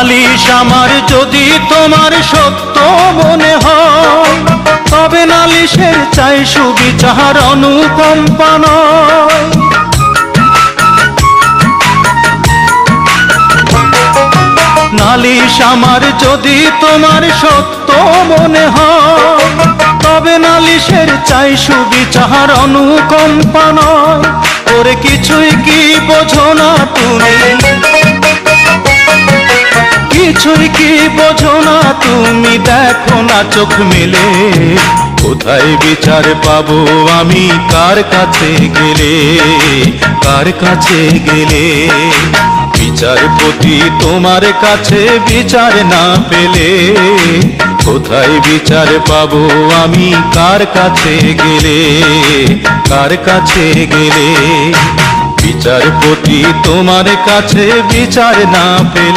নালিশ আমার যদি তোমার সত্য মনে হয়, তবে নালিশের চাই সুবিচার অনুকম্পা নয়। নালিশ আমার যদি তোমার সত্য মনে হয়, তবে নালিশের চাই সুবিচার অনুকম্পা নয়। ওরে কিছুই কি বোঝো না তুমি, কিছুই কি বোঝো না তুমি, দেখো না চোখ মেলে। কোথায় বিচার পাবো আমি, কার কাছে গেলে, কার কাছে গেলে? বিচারপতি তোমার কাছে বিচার না পেলে, কোথায় বিচার পাবো আমি, কার কাছে গেলে, কার কাছে গেলে? বিচারপতি তোমার কাছে বিচার না পেলে